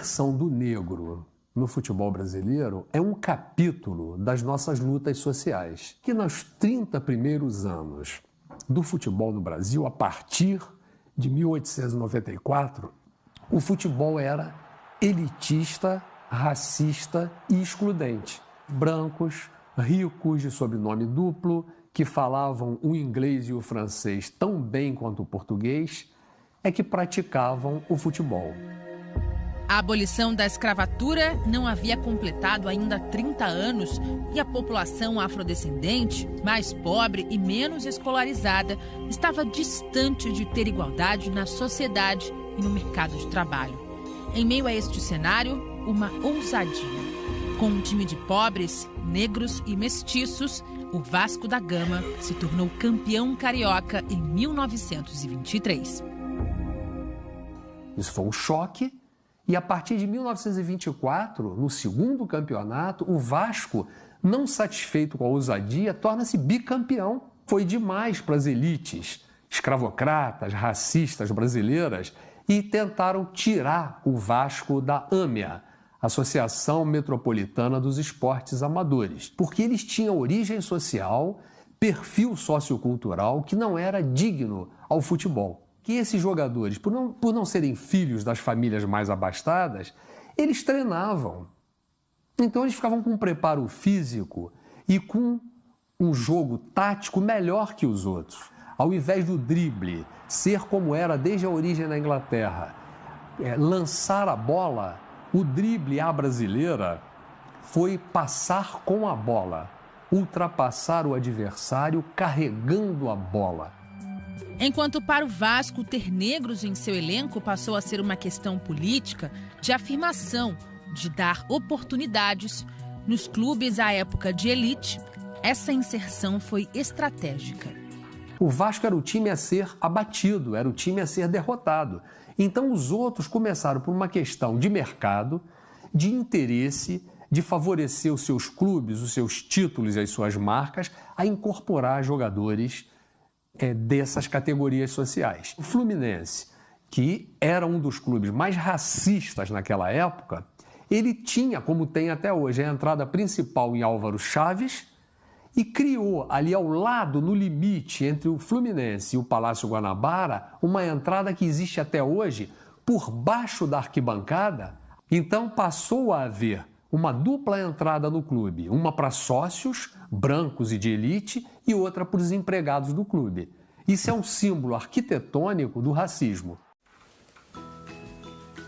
inserção do negro no futebol brasileiro é um capítulo das nossas lutas sociais, que nos 30 primeiros anos do futebol no Brasil, a partir de 1894, o futebol era elitista, racista e excludente. Brancos, ricos de sobrenome duplo, que falavam o inglês e o francês tão bem quanto o português, é que praticavam o futebol. A abolição da escravatura não havia completado ainda 30 anos e a população afrodescendente, mais pobre e menos escolarizada, estava distante de ter igualdade na sociedade e no mercado de trabalho. Em meio a este cenário, uma ousadia. Com um time de pobres, negros e mestiços, o Vasco da Gama se tornou campeão carioca em 1923. Isso foi um choque. E a partir de 1924, no segundo campeonato, o Vasco, não satisfeito com a ousadia, torna-se bicampeão. Foi demais para as elites escravocratas, racistas brasileiras, e tentaram tirar o Vasco da AMEA, Associação Metropolitana dos Esportes Amadores, porque eles tinham origem social, perfil sociocultural que não era digno ao futebol. Que esses jogadores, por não serem filhos das famílias mais abastadas, eles treinavam. Então eles ficavam com um preparo físico e com um jogo tático melhor que os outros. Ao invés do drible ser como era desde a origem na Inglaterra, lançar a bola, o drible à brasileira foi passar com a bola, ultrapassar o adversário carregando a bola. Enquanto para o Vasco ter negros em seu elenco passou a ser uma questão política, de afirmação, de dar oportunidades, nos clubes à época de elite, essa inserção foi estratégica. O Vasco era o time a ser abatido, era o time a ser derrotado. Então os outros começaram por uma questão de mercado, de interesse, de favorecer os seus clubes, os seus títulos e as suas marcas, a incorporar jogadores dessas categorias sociais. O Fluminense, que era um dos clubes mais racistas naquela época, ele tinha, como tem até hoje, a entrada principal em Álvaro Chaves e criou ali ao lado, no limite entre o Fluminense e o Palácio Guanabara, uma entrada que existe até hoje por baixo da arquibancada. Então passou a haver uma dupla entrada no clube, uma para sócios, brancos e de elite, e outra para os empregados do clube. Isso é um símbolo arquitetônico do racismo.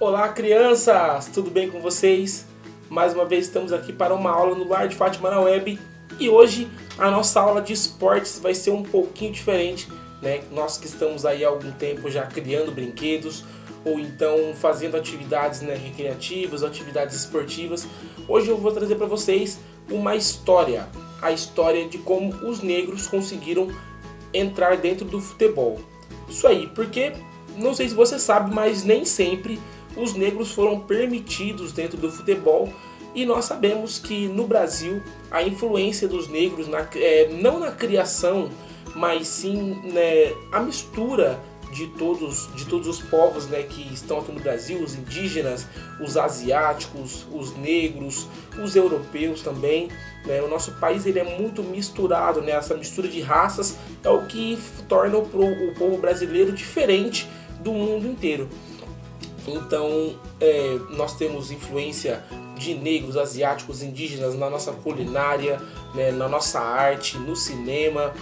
Olá, crianças! Tudo bem com vocês? Mais uma vez estamos aqui para uma aula no Lar de Fátima na Web. E hoje a nossa aula de esportes vai ser um pouquinho diferente, né? Nós que estamos aí há algum tempo já criando brinquedos, ou então fazendo atividades, né, recreativas, atividades esportivas. Hoje eu vou trazer para vocês uma história, a história de como os negros conseguiram entrar dentro do futebol. Isso aí, porque, não sei se você sabe, mas nem sempre os negros foram permitidos dentro do futebol, e nós sabemos que no Brasil a influência dos negros, não na criação, mas sim, né, a mistura de todos os povos, né, que estão aqui no Brasil, os indígenas, os asiáticos, os negros, os europeus também, né? O nosso país ele é muito misturado, né? Essa mistura de raças é o que torna o povo brasileiro diferente do mundo inteiro. Então nós temos influência de negros, asiáticos, indígenas na nossa culinária, né, na nossa arte, no cinema.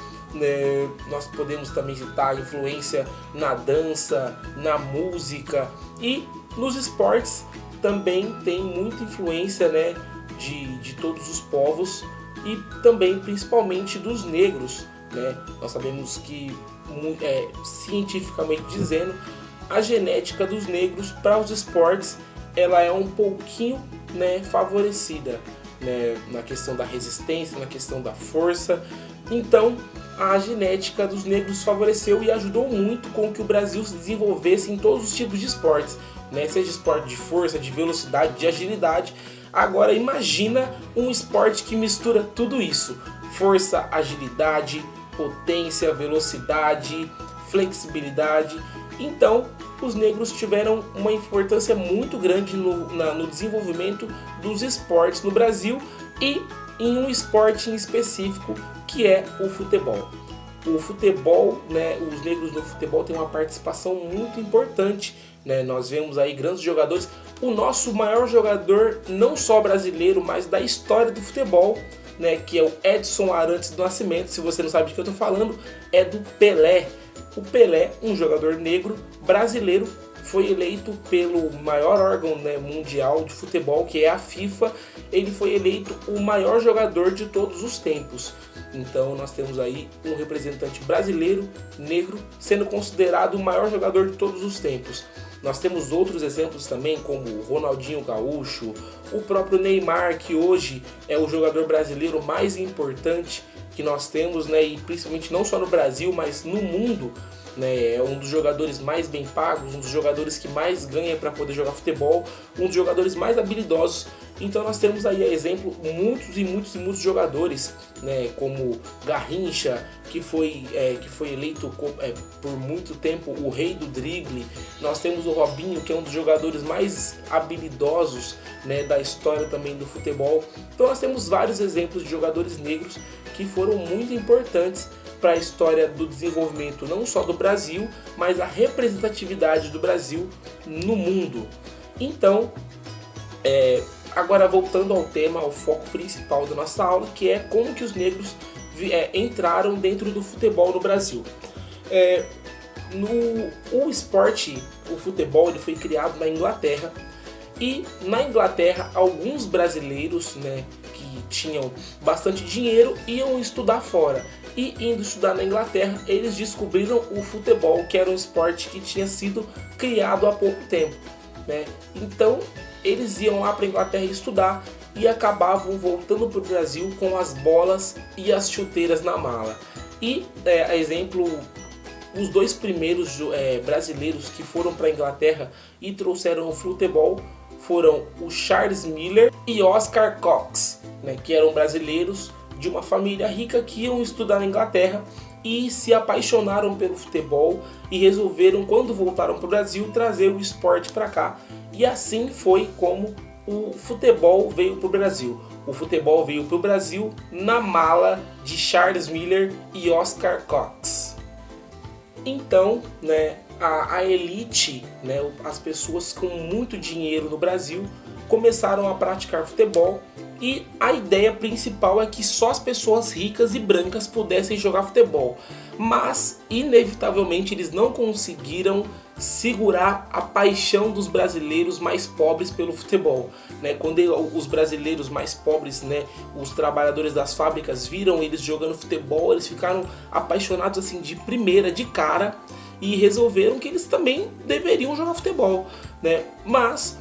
Nós podemos também citar a influência na dança, na música, e nos esportes também tem muita influência, né, de todos os povos e também principalmente dos negros, né? Nós sabemos que, cientificamente dizendo, a genética dos negros para os esportes ela é um pouquinho, né, favorecida, né, na questão da resistência, na questão da força. Então a genética dos negros favoreceu e ajudou muito com que o Brasil se desenvolvesse em todos os tipos de esportes, né? Seja esporte de força, de velocidade, de agilidade. Agora imagina um esporte que mistura tudo isso: força, agilidade, potência, velocidade, flexibilidade Então, os negros tiveram uma importância muito grande no desenvolvimento dos esportes no Brasil e em um esporte em específico, que é o futebol. O futebol, né, os negros no futebol têm uma participação muito importante, né? Nós vemos aí grandes jogadores. O nosso maior jogador, não só brasileiro, mas da história do futebol, né, que é o Edson Arantes do Nascimento, se você não sabe de que eu estou falando, é do Pelé. O Pelé, um jogador negro brasileiro, foi eleito pelo maior órgão, né, mundial de futebol, que é a FIFA. Ele foi eleito o maior jogador de todos os tempos. Então nós temos aí um representante brasileiro, negro, sendo considerado o maior jogador de todos os tempos. Nós temos outros exemplos também, como o Ronaldinho Gaúcho, o próprio Neymar, que hoje é o jogador brasileiro mais importante que nós temos, né, e principalmente não só no Brasil, mas no mundo, né, é um dos jogadores mais bem pagos, um dos jogadores que mais ganha para poder jogar futebol, um dos jogadores mais habilidosos. Então nós temos aí, a exemplo, muitos jogadores, né, como Garrincha, que foi eleito por muito tempo o rei do drible. Nós temos o Robinho, que é um dos jogadores mais habilidosos, né, da história também do futebol. Então nós temos vários exemplos de jogadores negros que foram muito importantes para a história do desenvolvimento não só do Brasil, mas a representatividade do Brasil no mundo. Então, agora voltando ao tema, ao foco principal da nossa aula, que é como que os negros entraram dentro do futebol no Brasil. O esporte, o futebol, ele foi criado na Inglaterra, e na Inglaterra alguns brasileiros, né, que tinham bastante dinheiro iam estudar fora. E indo estudar na Inglaterra, eles descobriram o futebol, que era um esporte que tinha sido criado há pouco tempo, né? Então eles iam lá para a Inglaterra estudar e acabavam voltando para o Brasil com as bolas e as chuteiras na mala. E, a exemplo, os dois primeiros brasileiros que foram para a Inglaterra e trouxeram o futebol foram o Charles Miller e Oscar Cox, né, que eram brasileiros de uma família rica que iam estudar na Inglaterra e se apaixonaram pelo futebol e resolveram, quando voltaram para o Brasil, trazer o esporte para cá. E assim foi como o futebol veio para o Brasil. O futebol veio para o Brasil na mala de Charles Miller e Oscar Cox. Então, né, a elite, né, as pessoas com muito dinheiro no Brasil começaram a praticar futebol, e a ideia principal é que só as pessoas ricas e brancas pudessem jogar futebol. Mas, inevitavelmente, eles não conseguiram segurar a paixão dos brasileiros mais pobres pelo futebol, né? Quando os brasileiros mais pobres, né, os trabalhadores das fábricas, viram eles jogando futebol, eles ficaram apaixonados assim de primeira, de cara, e resolveram que eles também deveriam jogar futebol, né? Mas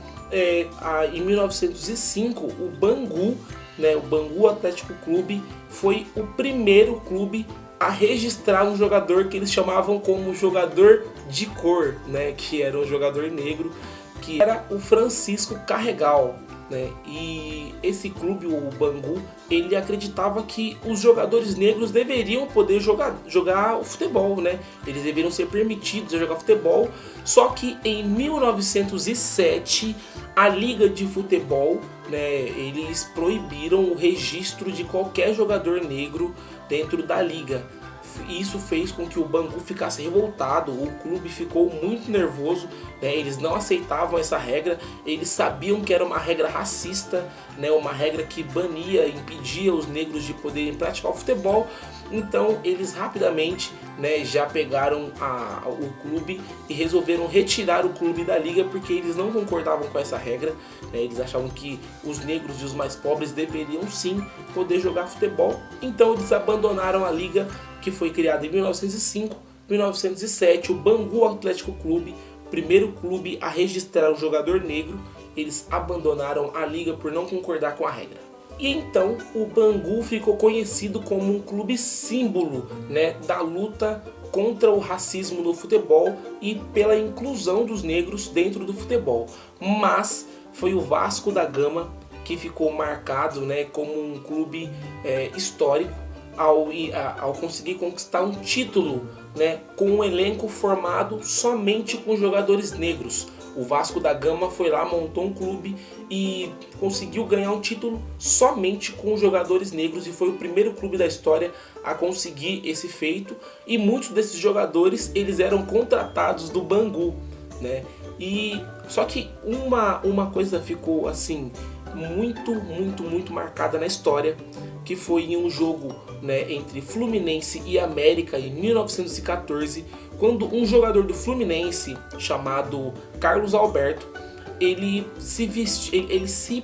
em 1905 o Bangu, né, o Bangu Atlético Clube, foi o primeiro clube a registrar um jogador que eles chamavam como jogador de cor, né, que era um jogador negro, que era o Francisco Carregal, né? E esse clube, o Bangu, ele acreditava que os jogadores negros deveriam poder jogar o futebol, né? Eles deveriam ser permitidos a jogar futebol. Só que em 1907 a Liga de Futebol, né, eles proibiram o registro de qualquer jogador negro dentro da liga. Isso fez com que o Bangu ficasse revoltado, o clube ficou muito nervoso, né? Eles não aceitavam essa regra, eles sabiam que era uma regra racista, né? Uma regra que bania, impedia os negros de poderem praticar o futebol. Então eles rapidamente, né, já pegaram o clube e resolveram retirar o clube da liga, porque eles não concordavam com essa regra, né? Eles achavam que os negros e os mais pobres deveriam sim poder jogar futebol. Então eles abandonaram a liga, que foi criada em 1905. 1907, o Bangu Atlético Clube, primeiro clube a registrar um jogador negro, eles abandonaram a liga por não concordar com a regra. E então o Bangu ficou conhecido como um clube símbolo, né, da luta contra o racismo no futebol e pela inclusão dos negros dentro do futebol. Mas foi o Vasco da Gama que ficou marcado, né, como um clube histórico, ao conseguir conquistar um título, né, com um elenco formado somente com jogadores negros. O Vasco da Gama foi lá, montou um clube e conseguiu ganhar um título somente com jogadores negros, e foi o primeiro clube da história a conseguir esse feito. E muitos desses jogadores, eles eram contratados do Bangu, né? E só que uma coisa ficou assim muito marcada na história, que foi em um jogo, né, entre Fluminense e América em 1914, quando um jogador do Fluminense chamado Carlos Alberto, ele se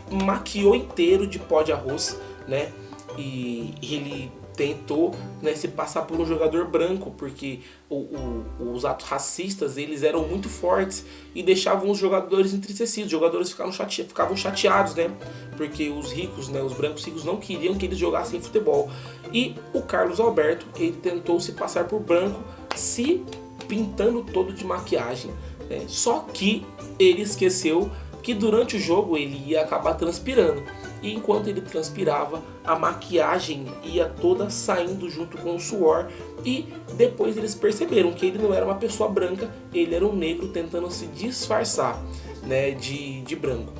maquiou inteiro de pó de arroz, né? E ele tentou, né, se passar por um jogador branco, porque os atos racistas, eles eram muito fortes e deixavam os jogadores entristecidos. Os jogadores ficavam chateados, né? Porque os ricos, né, os brancos ricos, não queriam que eles jogassem futebol. E o Carlos Alberto, ele tentou se passar por branco, se pintando todo de maquiagem, né? Só que ele esqueceu que durante o jogo ele ia acabar transpirando. E enquanto ele transpirava, a maquiagem ia toda saindo junto com o suor. E depois eles perceberam que ele não era uma pessoa branca, ele era um negro tentando se disfarçar, né, de branco.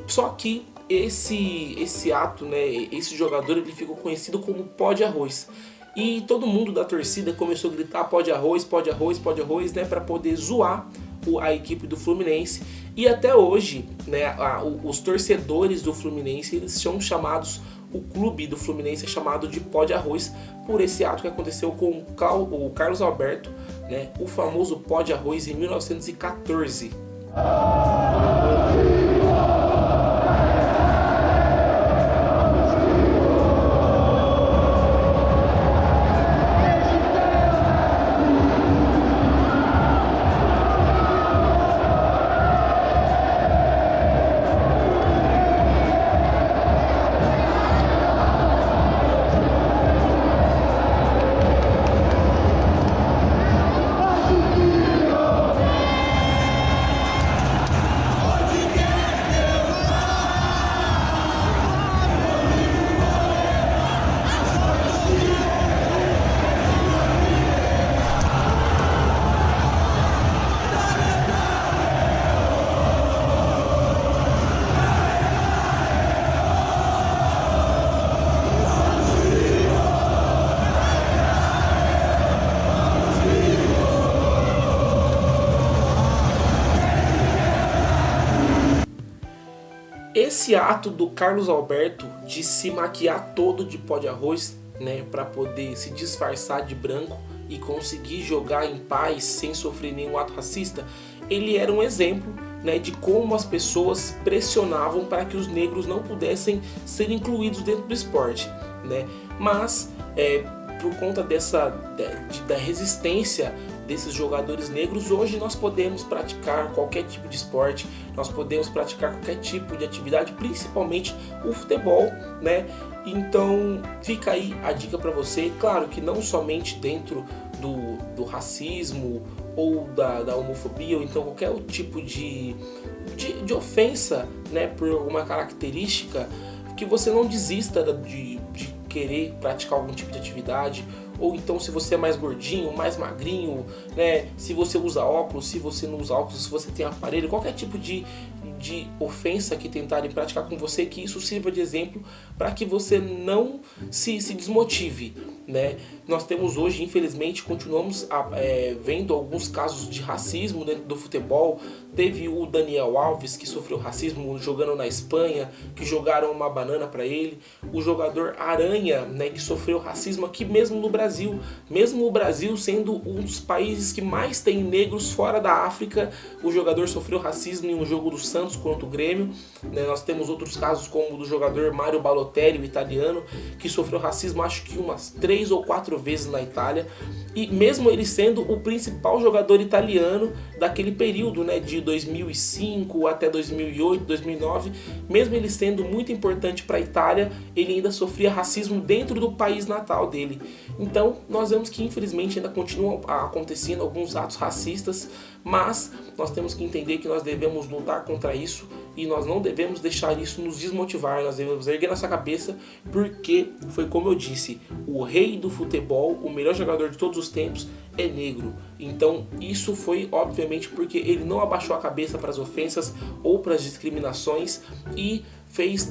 Só que esse ato, né, esse jogador, ele ficou conhecido como pó de arroz. E todo mundo da torcida começou a gritar pó de arroz, pó de arroz, pó de arroz, né, para poder zoar a equipe do Fluminense. E até hoje, né, os torcedores do Fluminense, eles são chamados, o clube do Fluminense é chamado de pó de arroz, por esse ato que aconteceu com o Carlos Alberto, né, o famoso pó de arroz em 1914. Esse ato do Carlos Alberto de se maquiar todo de pó de arroz, né, para poder se disfarçar de branco e conseguir jogar em paz sem sofrer nenhum ato racista, ele era um exemplo, né, de como as pessoas pressionavam para que os negros não pudessem ser incluídos dentro do esporte, né? Mas por conta da resistência desses jogadores negros, hoje nós podemos praticar qualquer tipo de esporte, nós podemos praticar qualquer tipo de atividade, principalmente o futebol, né? Então fica aí a dica para você, claro que não somente dentro do racismo ou da homofobia, ou então qualquer tipo de ofensa, né, por alguma característica, que você não desista de querer praticar algum tipo de atividade, ou então se você é mais gordinho, mais magrinho, né, se você usa óculos, se você não usa óculos, se você tem aparelho, qualquer tipo de ofensa que tentarem praticar com você, que isso sirva de exemplo para que você não se desmotive, né? Nós temos hoje, infelizmente, continuamos vendo alguns casos de racismo dentro do futebol. Teve o Daniel Alves, que sofreu racismo jogando na Espanha, que jogaram uma banana para ele. O jogador Aranha, né, que sofreu racismo aqui mesmo no Brasil. Mesmo o Brasil sendo um dos países que mais tem negros fora da África, o jogador sofreu racismo em um jogo do Santos contra o Grêmio, né? Nós temos outros casos como o do jogador Mario Balotelli, o italiano, que sofreu racismo acho que umas 3 ou 4 vezes na Itália. E mesmo ele sendo o principal jogador italiano daquele período, né, de 2005 até 2008, 2009, mesmo ele sendo muito importante para a Itália, ele ainda sofria racismo dentro do país natal dele. Então nós vemos que infelizmente ainda continuam acontecendo alguns atos racistas, mas nós temos que entender que nós devemos lutar contra isso e nós não devemos deixar isso nos desmotivar, nós devemos erguer nossa cabeça, porque foi como eu disse, o rei do futebol, o melhor jogador de todos os tempos é negro. Então isso foi obviamente porque ele não abaixou a cabeça para as ofensas ou para as discriminações e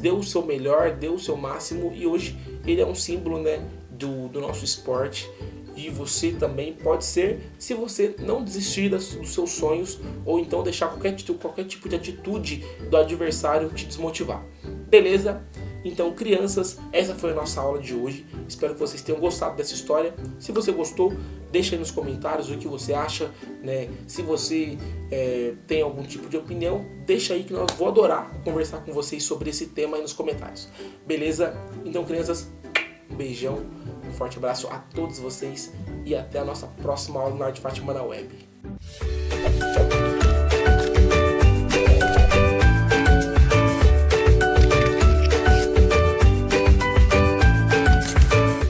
deu o seu melhor, deu o seu máximo, e hoje ele é um símbolo, né, do nosso esporte. E você também pode ser, se você não desistir dos seus sonhos ou então deixar qualquer tipo de atitude do adversário te desmotivar. Beleza? Então, crianças, essa foi a nossa aula de hoje. Espero que vocês tenham gostado dessa história. Se você gostou, deixa aí nos comentários o que você acha, né? Se você tem algum tipo de opinião, deixa aí que nós vou adorar conversar com vocês sobre esse tema aí nos comentários. Beleza? Então, crianças, um beijão, um forte abraço a todos vocês e até a nossa próxima aula no Arte Fátima na Web.